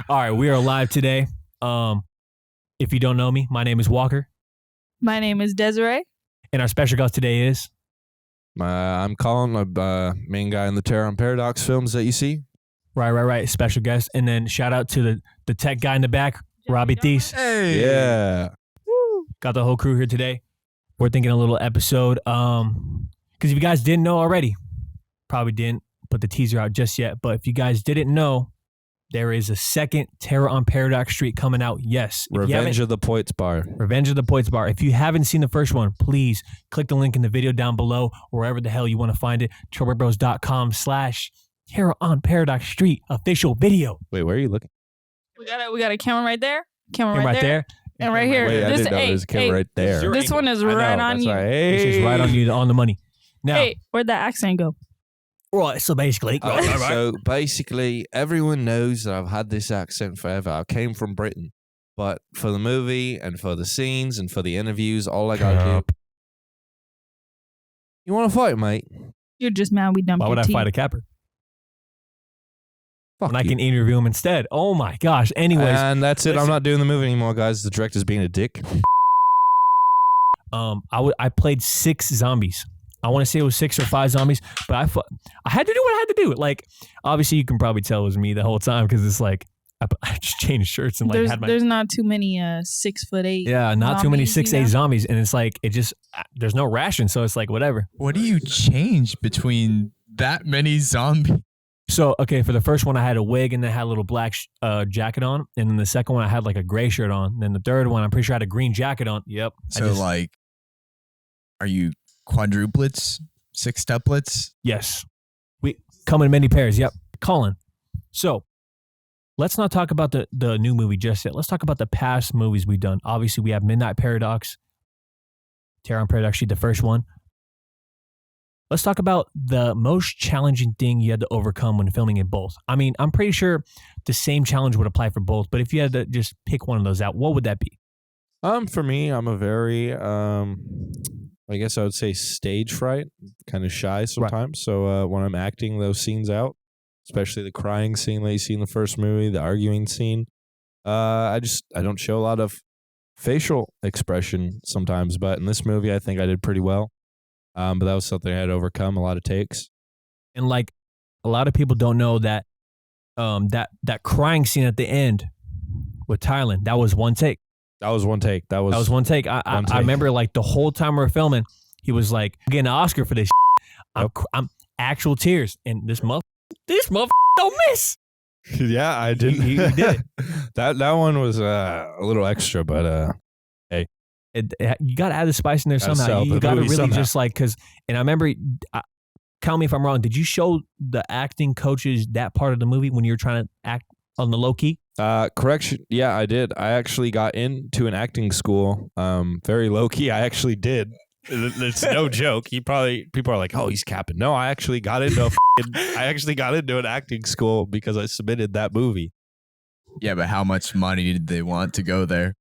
All right, we are live today. If you don't know me, my name is Walker. My name is Desiree. And our special guest today is... I'm Colin, main guy in the Terror on Paradox films that you see. Right. Special guest. And then shout out to the tech guy in the back, Robbie Thies. Hey. Yeah. Woo. Got the whole crew here today. We're thinking a little episode. Because if you guys didn't know already, probably didn't put the teaser out just yet. But if you guys didn't know, there is a second Terror on Paradox Street coming out. Yes. Revenge of the Poitzbar. Revenge of the Poitzbar. If you haven't seen the first one, please click the link in the video down below, wherever the hell you want to find it. Troublebros.com/Terror on Paradox Street official video. Wait, where are you looking? We got a camera right there. Camera right there. And right here. Wait, I didn't know there was a camera right there. This one is right on you. Right. Hey. This is right on you, on the money. Now, hey, where'd that accent go? right, so basically... So basically, everyone knows that I've had this accent forever. I came from Britain. But for the movie and for the scenes and for the interviews, all I gotta do... You want to fight, mate? You're just mad we dumped Why would I fight a capper? Fuck when you. I can interview him instead. Oh my gosh. Anyways. And that's it. listen. I'm not doing the movie anymore, guys. The director's being a dick. I played 6 zombies. I want to say it was 6 or 5 zombies, but I had to do what I had to do. Like, obviously, you can probably tell it was me the whole time because it's like I just changed shirts and like there's not too many 6'8". Yeah, not too many 6'8" zombies, zombies, and it's like it just there's no ration, so it's like whatever. What do you change between that many zombies? So okay, for the first one, I had a wig and then I had a little black jacket on, and then the second one I had like a gray shirt on. And then the third one, I'm pretty sure I had a green jacket on. Yep. So like, are you quadruplets, sextuplets? Yes. We come in many pairs. Yep. Colin. So let's not talk about the new movie just yet. Let's talk about the past movies we've done. Obviously, we have Midnight Paradox, Terror on Paradox Street, the first one. Let's talk about the most challenging thing you had to overcome when filming in both. I mean, I'm pretty sure the same challenge would apply for both, but if you had to just pick one of those out, what would that be? For me, I'm a very, I guess I would say stage fright, kind of shy sometimes. Right. So when I'm acting those scenes out, especially the crying scene that you see in the first movie, the arguing scene, I don't show a lot of facial expression sometimes. But in this movie, I think I did pretty well. But that was something I had to overcome, a lot of takes. And like a lot of people don't know that that crying scene at the end with Thailand, that was one take. That was one take. That was one take. I remember like the whole time we were filming, he was like, I'm getting an Oscar for this. I'm actual tears. And this motherfucker don't miss. Yeah, I did. He did it. That one was a little extra, but hey. You got to add the spice in there somehow. You got to really somehow. Just like, because, and I remember, tell me if I'm wrong, did you show the acting coaches that part of the movie when you were trying to act on the low key? Correction. Yeah, I did. I actually got into an acting school. Very low key. I actually did. It's no joke. People are like, oh, he's capping. No, I actually got into an acting school because I submitted that movie. Yeah, but how much money did they want to go there?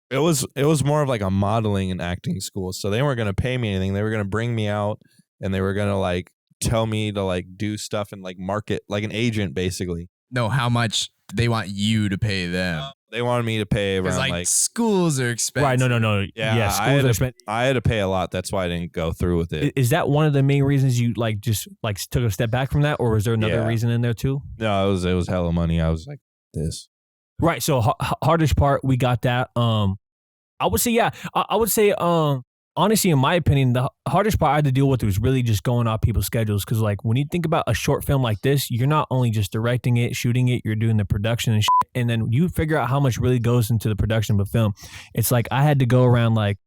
It was more of like a modeling and acting school. So they weren't going to pay me anything. They were going to bring me out and they were going to like tell me to like do stuff and like market like an agent basically. No, how much they want you to pay them? They wanted me to pay around like schools are expensive. Right. No. Yeah, schools are expensive. I had to pay a lot. That's why I didn't go through with it. Is that one of the main reasons you like just like took a step back from that, or was there another reason in there too? No, it was hella money. I was like this. Right. So hardest part, we got that. I would say, yeah. I would say, honestly, in my opinion, the hardest part I had to deal with was really just going off people's schedules. Because like when you think about a short film like this, you're not only just directing it, shooting it, you're doing the production and shit, and then you figure out how much really goes into the production of a film. It's like I had to go around like,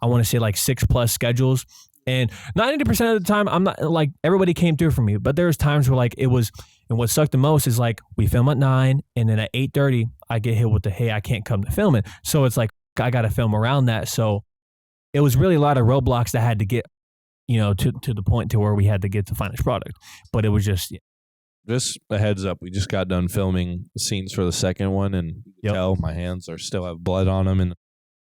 I want to say like 6+ schedules. And 90% of the time, I'm not like everybody came through for me, but there was times where like it was, and what sucked the most is like we film at 9 and then at 8:30 I get hit with the, hey, I can't come to film it. So it's like I got to film around that. So it was really a lot of roadblocks that had to get, to the point to where we had to get the finished product. But it was just a heads up. We just got done filming scenes for the second one, and you can tell my hands still have blood on them and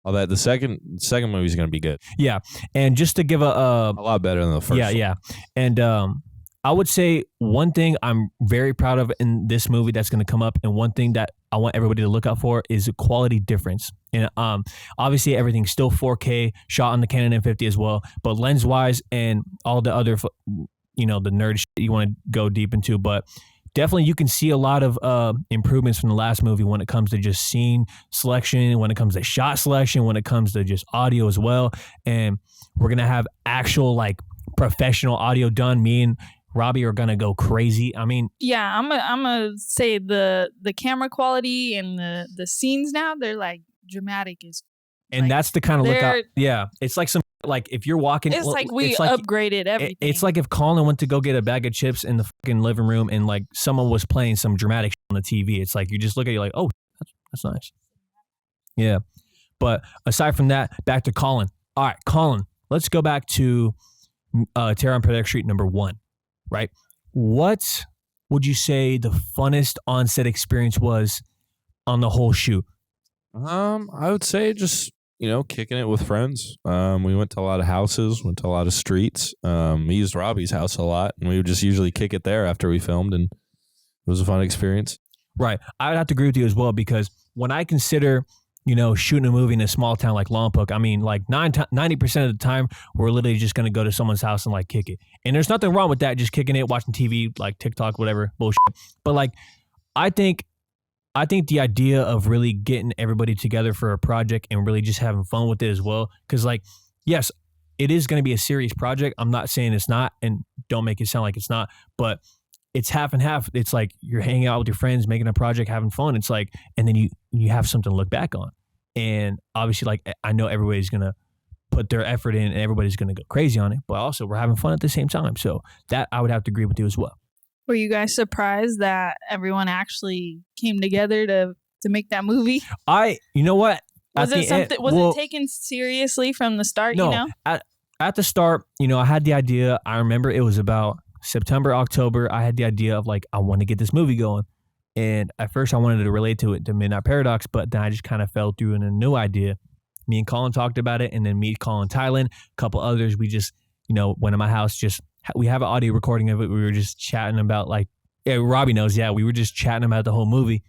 all that. The second movie is going to be good. Yeah, and just to give a lot better than the first. Yeah. And I would say one thing I'm very proud of in this movie that's going to come up, and one thing that I want everybody to look out for is a quality difference. And obviously everything's still 4K, shot on the Canon M50 as well, but lens wise and all the other, the nerd shit you want to go deep into, but definitely you can see a lot of improvements from the last movie when it comes to just scene selection, when it comes to shot selection, when it comes to just audio as well. And we're going to have actual like professional audio done. Me and Robbie are going to go crazy. I mean, yeah, I'm gonna say the camera quality and the scenes now, they're like dramatic as. And like, that's the kind of look out. Yeah. It's like like if you're walking. It's like we upgraded everything. It's like if Colin went to go get a bag of chips in the fucking living room and like someone was playing some dramatic shit on the TV. It's like you just look at it like, oh, that's nice. Yeah. But aside from that, back to Colin. All right, Colin, let's go back to Terror on Paradise Street #1, right? What would you say the funnest on-set experience was on the whole shoot? I would say just, kicking it with friends. We went to a lot of houses, went to a lot of streets. We used Robbie's house a lot, and we would just usually kick it there after we filmed, and it was a fun experience. Right. I would have to agree with you as well, because when I consider, shooting a movie in a small town like Lompoc, I mean, like 90% of the time, we're literally just going to go to someone's house and like kick it. And there's nothing wrong with that, just kicking it, watching TV, like TikTok, whatever, bullshit. But like, I think the idea of really getting everybody together for a project and really just having fun with it as well, because like, yes, it is going to be a serious project. I'm not saying it's not, and don't make it sound like it's not, but it's half and half. It's like you're hanging out with your friends, making a project, having fun. It's like, and then you have something to look back on. And obviously, like, I know everybody's going to put their effort in and everybody's going to go crazy on it, but also we're having fun at the same time. So that I would have to agree with you as well. Were you guys surprised that everyone actually came together to make that movie? You know what? Was it something? Was it taken seriously from the start? No, at the start, I had the idea. I remember it was about September, October. I had the idea of like, I want to get this movie going. And at first I wanted to relate to it to Midnight Paradox, but then I just kind of fell through in a new idea. Me and Colin talked about it, and then me, Colin, Thailand, a couple others, we just, went to my house, we have an audio recording of it. We were just chatting about like, Robbie knows, we were just chatting about the whole movie.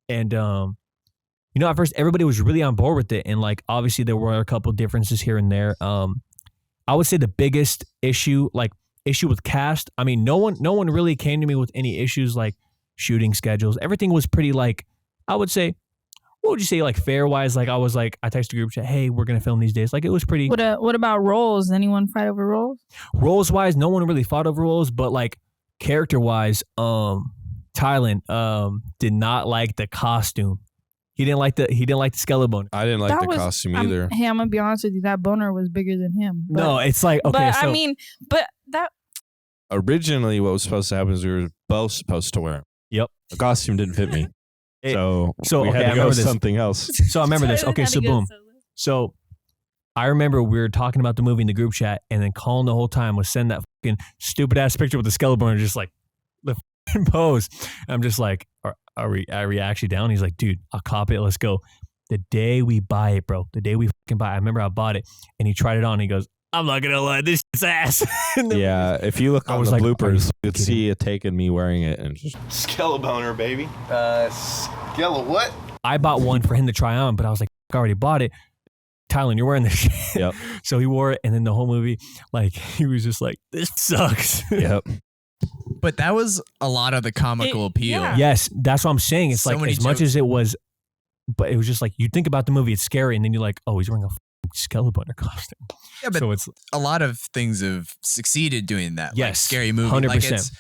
And, at first everybody was really on board with it. And like, obviously there were a couple differences here and there. I would say the biggest issue with cast, I mean, no one really came to me with any issues like shooting schedules. Everything was pretty like, I would say, what would you say, like fair wise? Like I texted the group chat, hey, we're going to film these days. Like it was pretty. What about roles? Anyone fight over roles? Roles wise, no one really fought over roles, but like character wise, Thailand did not like the costume. He didn't like the skeleton. I didn't like the costume either. Hey, I'm gonna be honest with you. That boner was bigger than him. But, no, it's like, okay. But I mean, that originally what was supposed to happen is we were both supposed to wear them. Yep. The costume didn't fit me. So we okay, had to go with something else. So I remember this. Okay, so boom. So I remember we were talking about the movie in the group chat, and then Colin the whole time was sending that fucking stupid ass picture with the skeleton and just like the fucking pose. And I'm just like, are we actually down? He's like, dude, I'll cop it. Let's go. The day we buy it, bro. The day we fucking buy it. I remember I bought it, and he tried it on. And he goes, I'm not gonna lie, this shit's ass. Yeah, if you look on the bloopers, you could see it taking me wearing it and just Skelleboner, baby. Skella what? I bought one for him to try on, but I was like, I already bought it. Tylen, you're wearing this shit. Yep. So he wore it, and then the whole movie, like, he was just like, this sucks. Yep. But that was a lot of the comical appeal. Yeah. Yes, that's what I'm saying. It's So like, many as much jokes. as it was, but it was just like, you think about the movie, it's scary, and then you're like, oh, he's wearing a skeleton costume. Yeah, but so it's a lot of things have succeeded doing that. Like Yes, scary movie. 100%. Like it's,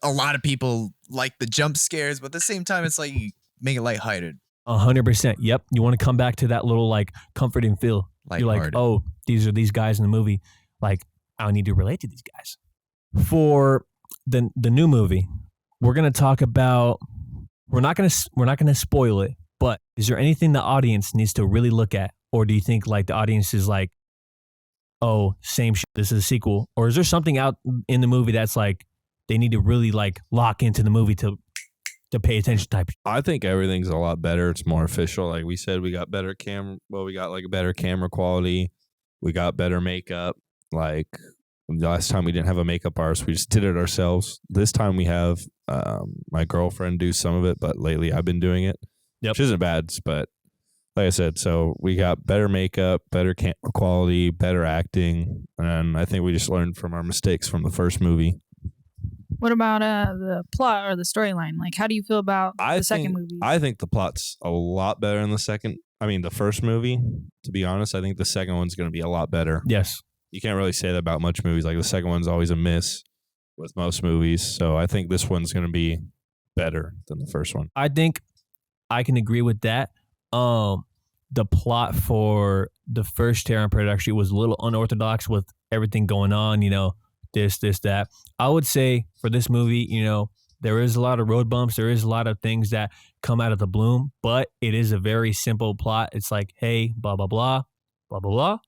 a lot of people like the jump scares, but at the same time, it's like you make it lighthearted. 100%. Yep. You want to come back to that little like comforting feel. You're like, Lighthearted. oh, these are these guys in the movie. Like, I need to relate to these guys. For the new movie, we're gonna talk about. We're not gonna spoil it. But is there anything the audience needs to really look at, or do you think like the audience is like, oh, same shit, this is a sequel, or is there something out in the movie that's like they need to really like lock into the movie to pay attention type? I think everything's a lot better. It's more official. Like we said, we got better we got like better camera quality. We got better makeup. Like The last time we didn't have a makeup artist, we just did it ourselves. This time we have my girlfriend do some of it, but lately I've been doing it. Yep. Which isn't bad, but like I said, so we got better makeup, better camera quality, better acting, and I think we just learned from our mistakes from the first movie. What about the plot or the storyline? Like, how do you feel about the second movie? I think the plot's a lot better in the first movie. To be honest, I think the second one's going to be a lot better. Yes. You can't really say that about much movies. Like the second one's always a miss with most movies. So I think this one's going to be better than the first one. I think I can agree with that. The plot for the first Terran Predator actually was a little unorthodox with everything going on, this, that. I would say for this movie, there is a lot of road bumps. There is a lot of things that come out of the bloom, but it is a very simple plot. It's like, hey, blah, blah, blah, blah, blah, blah,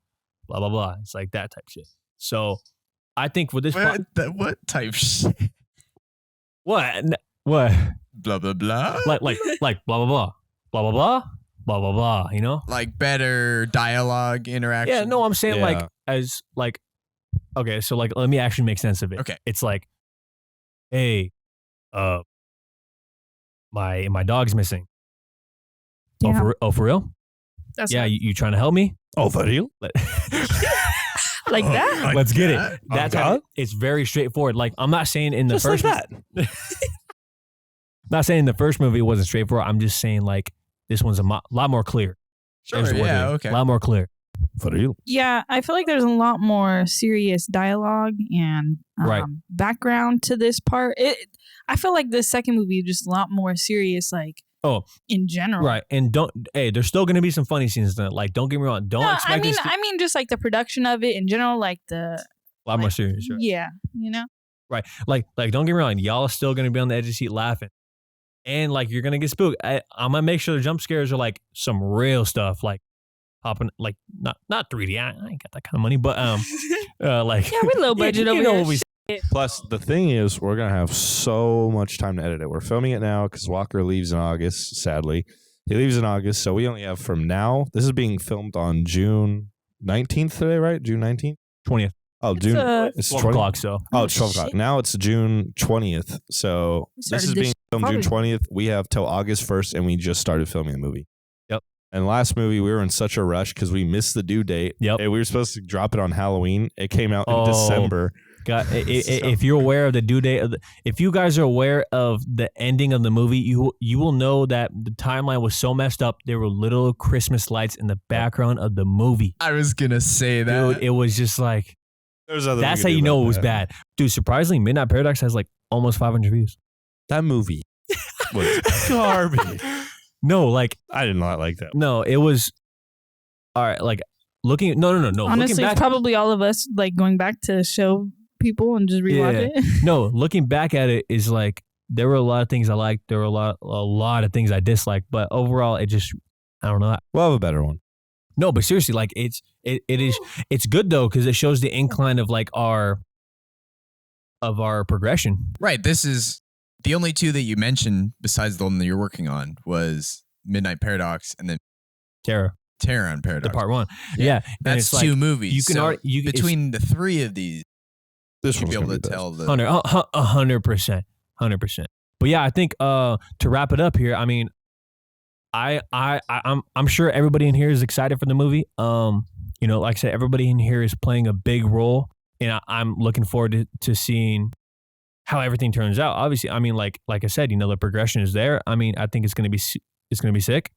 blah, blah, blah. It's like that type shit. So I think for this plot. What type shit? What? Blah, blah, blah. Like blah, blah, blah, blah, blah, blah, blah, blah, blah, Like better dialogue interaction. Yeah, no, I'm saying okay, so like let me actually make sense of it. Okay. It's like, hey, my dog's missing. Yeah. For real? That's Yeah, you trying to help me? Oh, for real? like that. Let's get that? it. That's how it's very straightforward. Like I'm not saying in the Just first like that. not saying the first movie wasn't straightforward. I'm just saying like this one's a lot more clear. Sure, There's the word yeah, there. okay. A lot more clear. For real? Yeah, I feel like there's a lot more serious dialogue and Right. background to this part. I feel like the second movie is just a lot more serious, like in general. Right. And there's still gonna be some funny scenes in it. Like don't get me wrong. Don't expect I mean just like the production of it in general, like a lot more serious. Right? Yeah, Right. Like don't get me wrong. Y'all are still gonna be on the edge of the seat laughing. And like you're gonna get spooked. I'm gonna make sure the jump scares are like some real stuff, like popping, like not 3D. I ain't got that kind of money, but like yeah, we low budget over here. what we Plus, the thing is, we're going to have so much time to edit it. We're filming it now because Walker leaves in August, sadly. He leaves in August, so we only have from now. This is being filmed on June 19th today, right? June 19th? 20th. Oh, It's, June. it's 12 o'clock. So Oh, it's 12 o'clock. Now it's June 20th. So this is being filmed June 20th. We have till August 1st, and we just started filming the movie. Yep. And last movie, we were in such a rush because we missed the due date. Yep. And we were supposed to drop it on Halloween. It came out in December. God, if you're aware of the due date, if you guys are aware of the ending of the movie, you will know that the timeline was so messed up. There were little Christmas lights in the background of the movie. I was gonna say that. Dude, it was just like that's how you know it was bad. Dude, surprisingly, Midnight Paradox has like almost 500 views. That movie was garbage. No, like I did not like that. no, it was all right. Like looking, no. Honestly, looking back, it's probably all of us like going back to show people and just rewatch it. no, looking back at it is like there were a lot of things I liked. There were a lot of things I disliked. But overall, it just I don't know. We'll have a better one. No, but seriously, like it's good though because it shows the incline of like our progression. Right. This is the only two that you mentioned besides the one that you're working on was Midnight Paradox and then Terran Paradox. The part one. Yeah. Yeah. That's two movies. You can so already between the three of these, This you'll one's be able gonna to be tell best. the 100%. But yeah, I think to wrap it up here, I mean, I'm sure everybody in here is excited for the movie. Like I said, everybody in here is playing a big role, and I'm looking forward to seeing how everything turns out. Obviously, I mean, like I said, the progression is there. I mean, I think it's gonna be sick,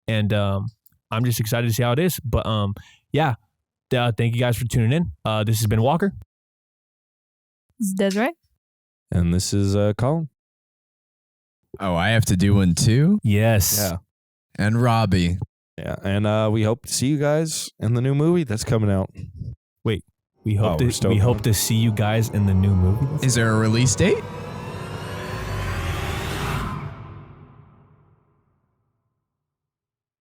and I'm just excited to see how it is. But yeah, thank you guys for tuning in. This has been Walker. This is Desiree. And this is Colin. Oh, I have to do one too? Yes. Yeah. And Robbie. Yeah. And we hope to see you guys in the new movie that's coming out. We hope we're stoked we on hope it. to see you guys in the new movie. Is there a release date?